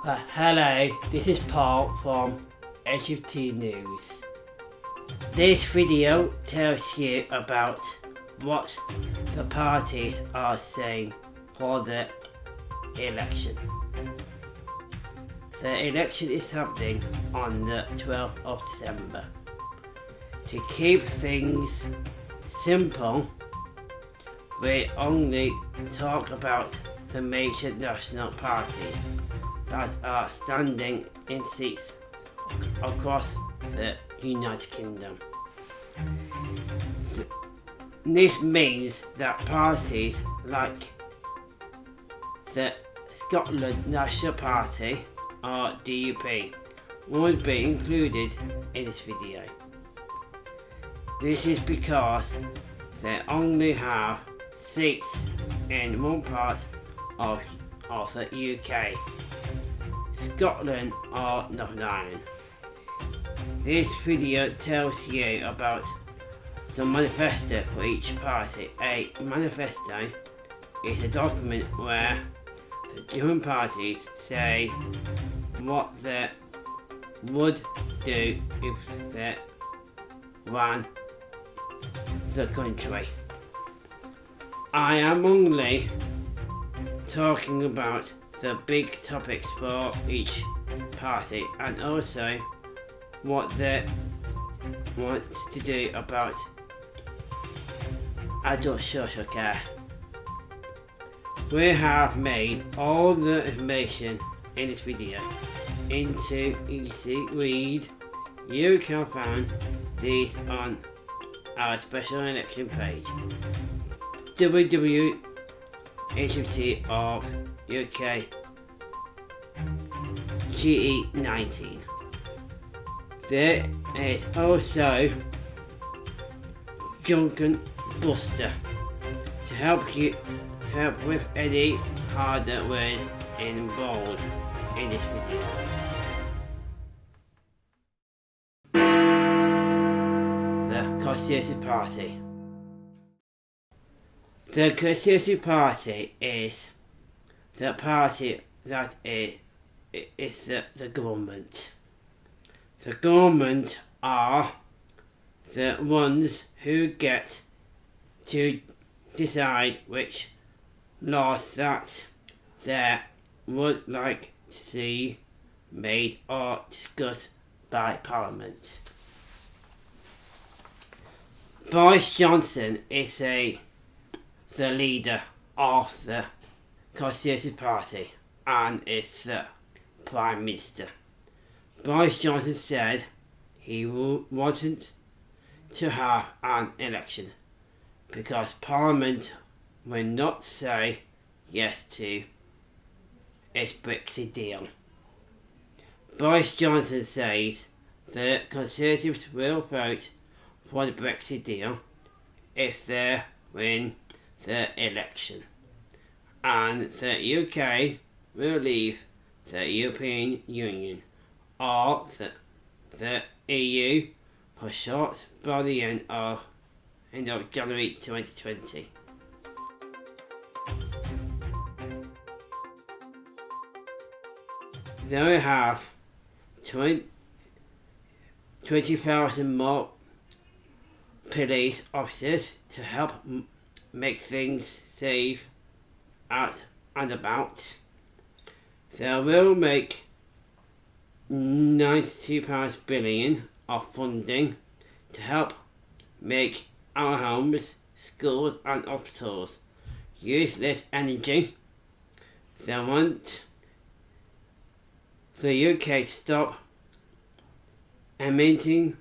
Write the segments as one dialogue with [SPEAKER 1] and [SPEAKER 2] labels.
[SPEAKER 1] Hello, this is Paul from HFT News. This video tells you about what the parties are saying for the election. The election is happening on the 12th of December. To keep things simple, we only talk about the major national parties that are standing in seats across the United Kingdom. This means that parties like the Scotland National Party or DUP won't be included in this video. This is because they only have seats in one part of the UK, Scotland or Northern Ireland. This video tells you about the manifesto for each party. A manifesto is a document where the different parties say what they would do if they ran the country. I am only talking about the big topics for each party and also what they want to do about adult social care. We have made all the information in this video into easy read. You can find these on our special election page www.hft.org UK GE19. There is also Junkin Buster to help with any harder words in bold in this video. The Conservative Party. The Conservative Party is the party that is the government. The government are the ones who get to decide which laws that they would like to see made or discussed by Parliament. Boris Johnson is the leader of the Conservative Party and is the Prime Minister. Boris Johnson said he wanted to have an election because Parliament will not say yes to its BREXIT deal. Boris Johnson says the Conservatives will vote for the BREXIT deal if they win the election, and the UK will leave the European Union or the EU for short by the end of January 2020. They will have 20,000 more police officers to help make things safe out and about. They will make £92 billion of funding to help make our homes, schools and hospitals use less energy. They want the UK to stop emitting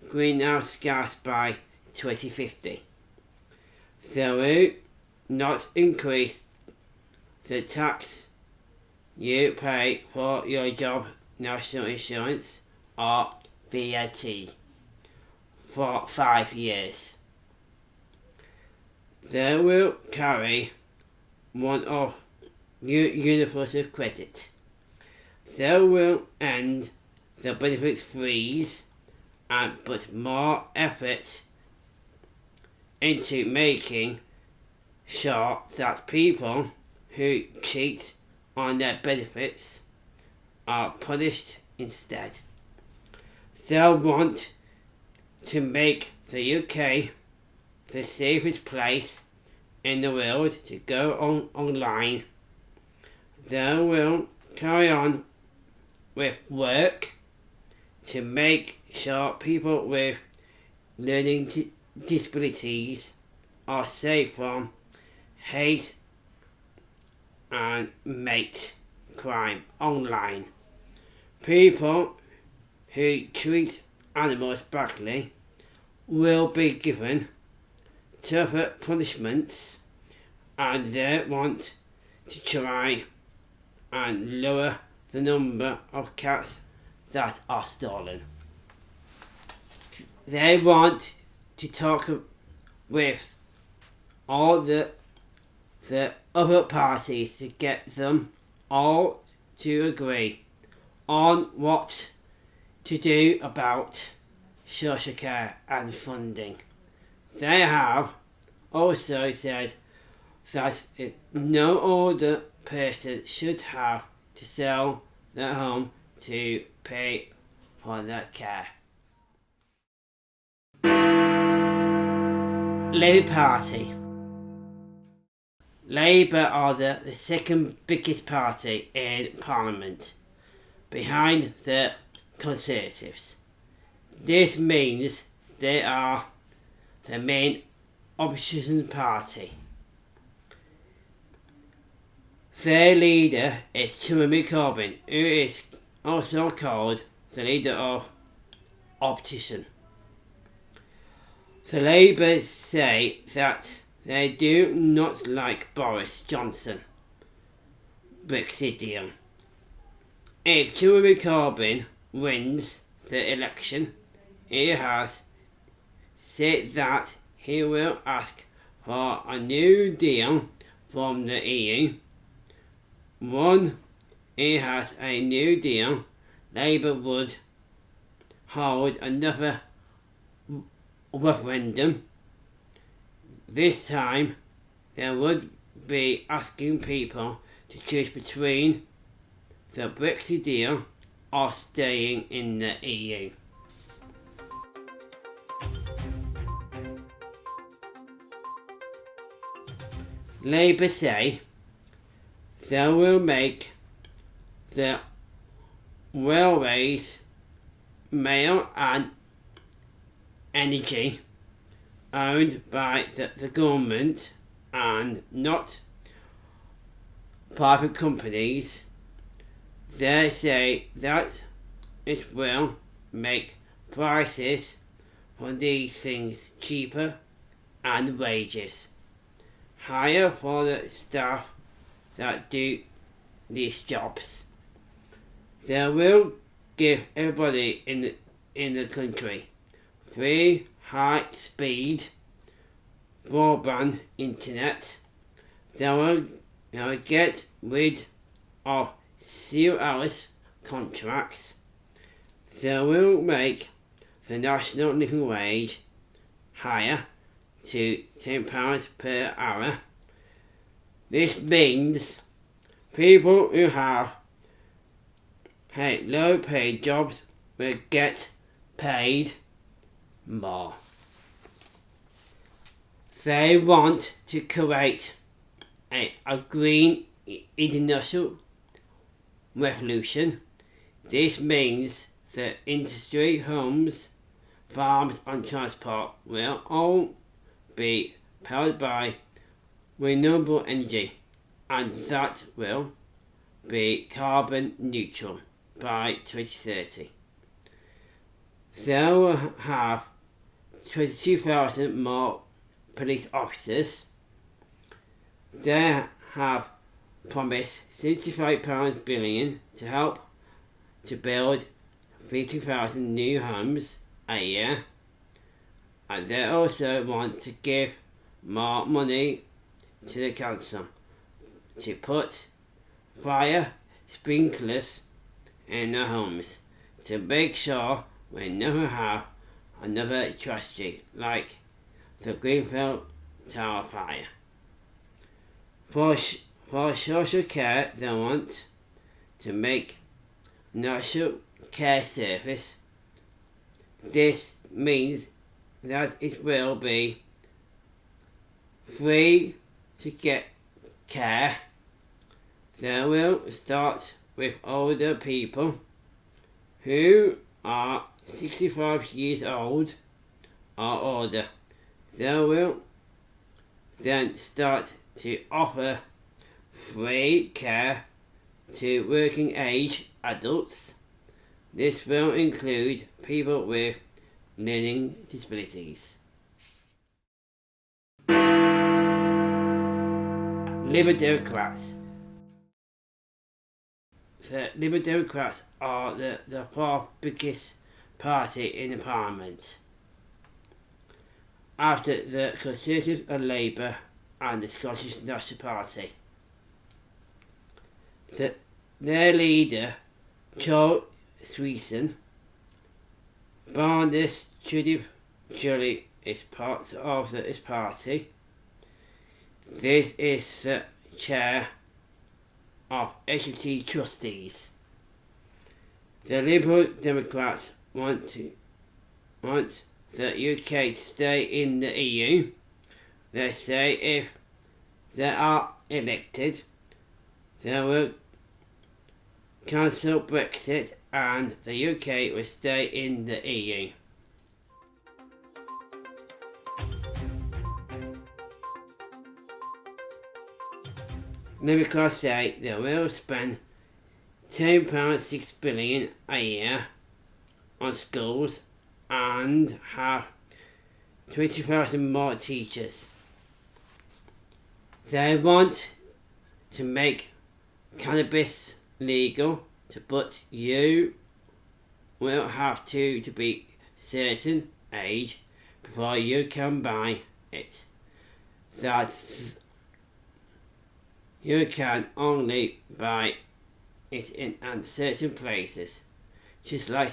[SPEAKER 1] greenhouse gas by 2050. They will not increase the tax you pay for your job, national insurance or VAT for 5 years. They will carry one of universal credit. They will end the benefits freeze and put more effort into making sure that people who cheat on their benefits are punished instead. They'll want to make the UK the safest place in the world to go online. They will carry on with work to make sure people with learning disabilities are safe from hate and hate crime online. People who treat animals badly will be given tougher punishments, and they want to try and lower the number of cats that are stolen. They want to talk with all the other parties to get them all to agree on what to do about social care and funding. They have also said that no older person should have to sell their home to pay for their care. Labour Party. Labour are the second biggest party in Parliament, behind the Conservatives. This means they are the main opposition party. Their leader is Jeremy Corbyn, who is also called the leader of opposition. The Labour say that they do not like Boris Johnson BREXIT deal. If Jeremy Corbyn wins the election, he has said that he will ask for a new deal from the EU. When he has a new deal, Labour would hold another referendum. This time, they would be asking people to choose between the Brexit deal or staying in the EU. Labour say they will make the railways, mail and energy owned by the government and not private companies. They say that it will make prices for these things cheaper and wages higher for the staff that do these jobs. They will give everybody in the country free high-speed broadband internet. They will get rid of 0 hours contracts. They will make the national living wage higher to £10 per hour. This means people who have low-paid jobs will get paid more. They want to create a green industrial revolution. This means that industry, homes, farms and transport will all be powered by renewable energy, and that will be carbon neutral by 2030. They will have 22,000 more police officers. They have promised £75 billion to help to build 50,000 new homes a year, and they also want to give more money to the council to put fire sprinklers in their homes to make sure we never have another tragedy like the Greenfield Tower fire. For social care, they want to make National Care Service. This means that it will be free to get care. They will start with older people who are 65 years old or older. They will then start to offer free care to working age adults. This will include people with learning disabilities. Liberal Democrats. The Liberal Democrats are the fourth biggest party in the Parliament, after the Conservatives and Labour and the Scottish National Party. Their leader, Joe Sweeson, Barnes Julie is part of this party. This is the chair of HMT trustees. The Liberal Democrats want the UK to stay in the EU. They say if they are elected, they will cancel Brexit and the UK will stay in the EU. Democrats say they will spend £10.6 billion a year on schools and have 20,000 more teachers. They want to make cannabis legal, but you will have to be certain age before you can buy it. That you can only buy it in certain places, just like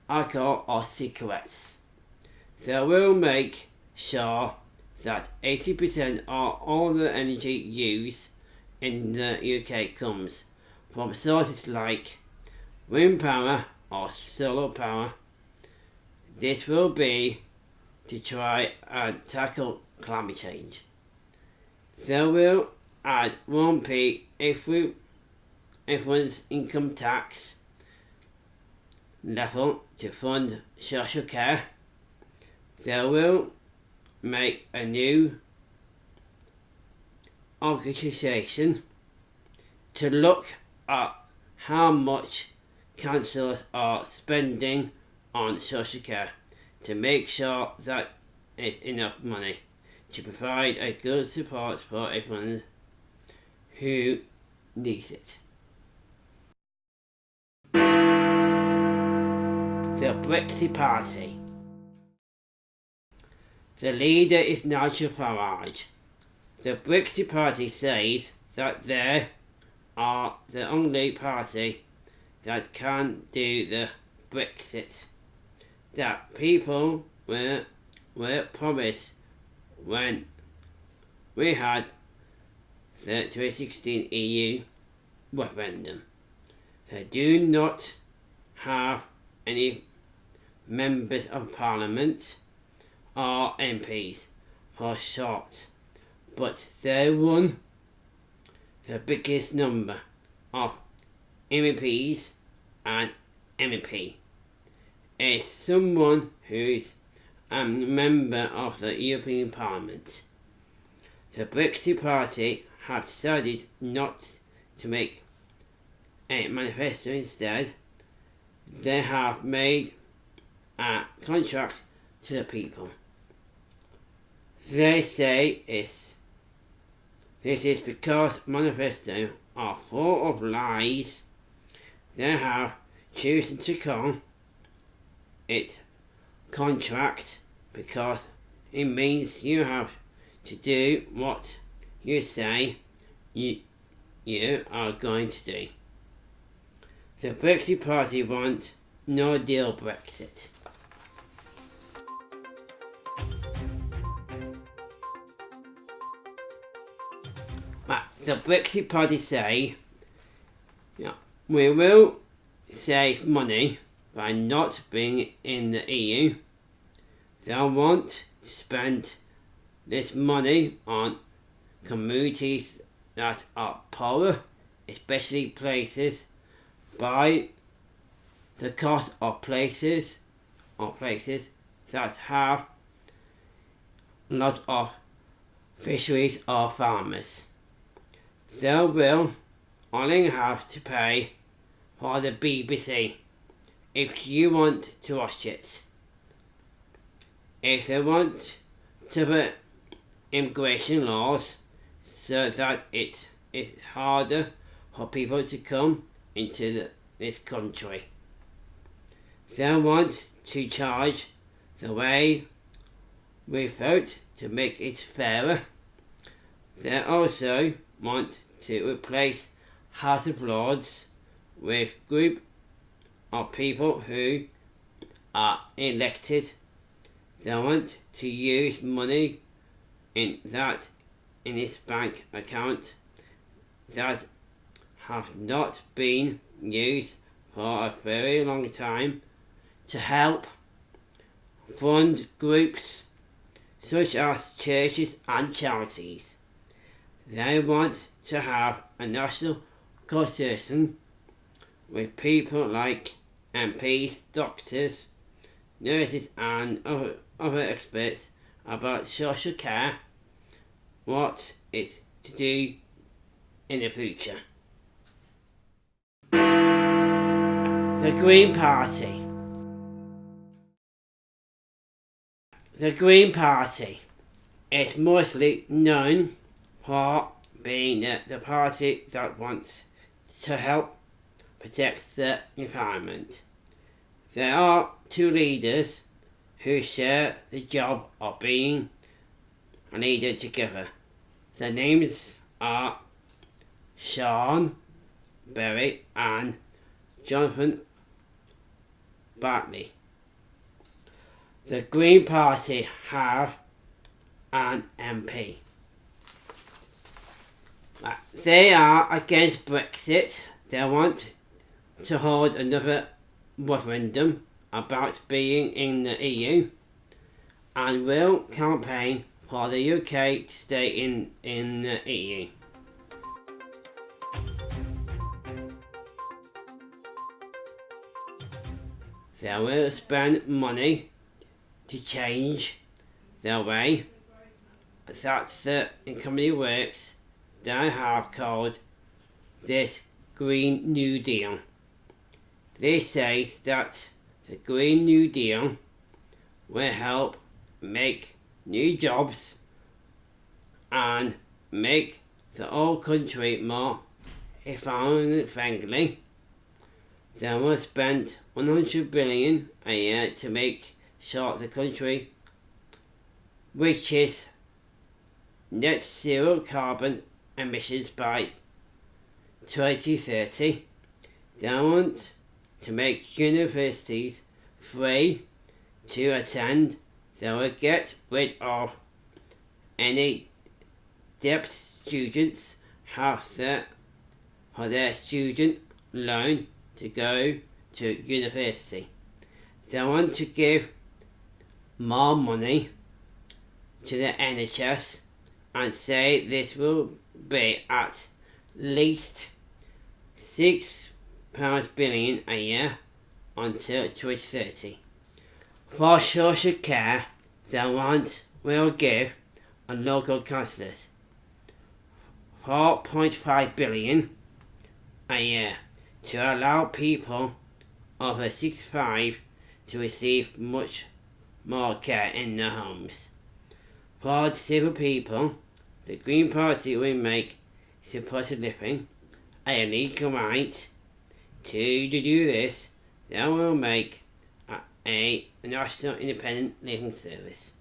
[SPEAKER 1] alcohol or cigarettes. They will make sure that 80% of all the energy used in the UK comes from sources like wind power or solar power. This will be to try and tackle climate change. They will add 1p everyone's income tax level to fund social care. They will make a new organisation to look at how much councils are spending on social care to make sure that it's enough money to provide a good support for everyone who needs it. The BREXIT Party. The leader is Nigel Farage. The BREXIT Party says that they are the only party that can do the Brexit that people were promised when we had the 2016 EU referendum. They do not have any members of Parliament or MPs for short, but they won the biggest number of MEPs and MEP is someone who's a member of the European Parliament. The BREXIT Party have decided not to make a manifesto. Instead, they have made a contract to the people. They say this is because manifestos are full of lies. They have chosen to call it contract because it means you have to do what you say you are going to do. The BREXIT Party wants no deal Brexit. The BREXIT Party say we will save money by not being in the EU. They want to spend this money on communities that are poor, especially places by the cost of places that have lots of fisheries or farmers. They will only have to pay for the BBC if you want to watch it. If they want to put immigration laws so that it is harder for people to come into this country. They want to charge the way we vote to make it fairer. They also want to replace House of Lords with a group of people who are elected. They want to use money in this bank account that have not been used for a very long time to help fund groups such as churches and charities. They want to have a national constitution with people like MPs, doctors, nurses and other experts about social care, what it's to do in the future. The Green Party. The Green Party is mostly known for being the party that wants to help protect the environment. There are two leaders who share the job of being a leader together. Their names are Sean Berry and Jonathan Bartley. The Green Party have an MP. They are against Brexit. They want to hold another referendum about being in the EU and will campaign for the UK to stay in the EU. They will spend money to change the way that the economy works. They have called this Green New Deal. This says that the Green New Deal will help make new jobs and make the whole country more environment friendly. They will spend 100 billion a year to make sure the country reaches net zero carbon emissions by 2030. They want to make universities free to attend. They will get rid of any debt students have for their student loan to go to university. They want to give more money to the NHS and say this will be at least £6 billion a year until 2030. For social care, they will give a local councillors £4.5 billion a year to allow people over 65 to receive much more care in their homes. For disabled people, the Green Party will make supported living a legal right. To do this, they will make a national independent living service.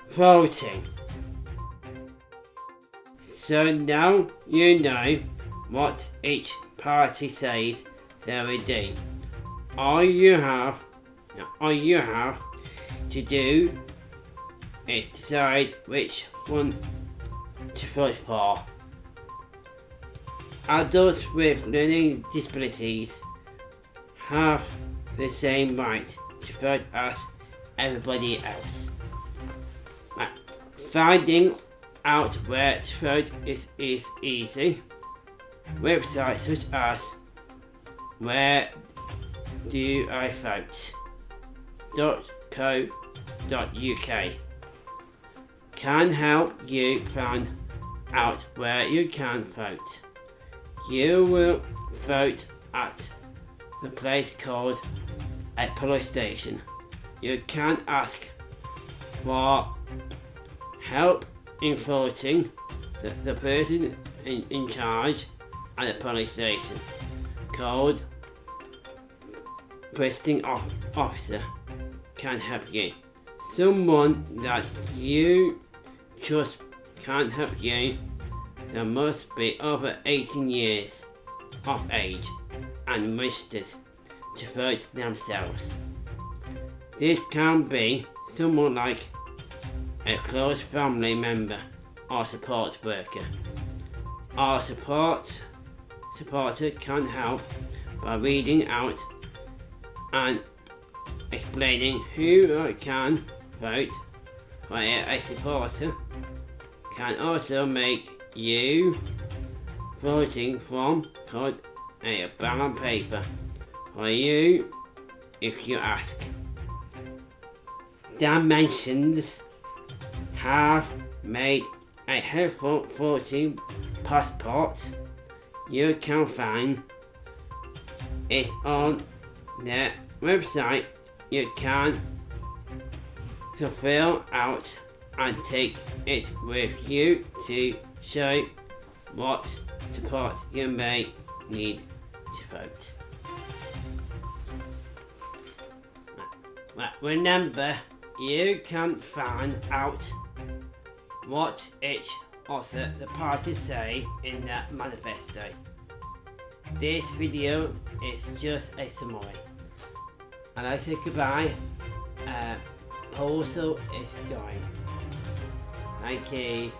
[SPEAKER 1] Voting. So now you know what each party says they will do. All you have to do is decide which one to vote for. adults with learning disabilities have the same right to vote as everybody else. Finding out where to vote is easy. Websites such as Where Do I Vote? .co.uk can help you plan out where you can vote. You will vote at the place called a polling station. You can ask for help in voting. The person in charge at the polling station, called presiding officer, can help you. Someone that you trust can help you. They must be over 18 years of age and registered to vote themselves. This can be someone like a close family member or support worker. Our supporter can help by reading out and explaining who can vote, while a supporter can also make you voting form called a ballot paper for you if you ask. Dimensions have made a helpful voting passport. You can find it on their website. You can fill out and take it with you to show what support you may need to vote. Remember, you can find out what each of the parties say in the manifesto. This video is just a summary. I'd like to say goodbye. Postal is going. Thank you.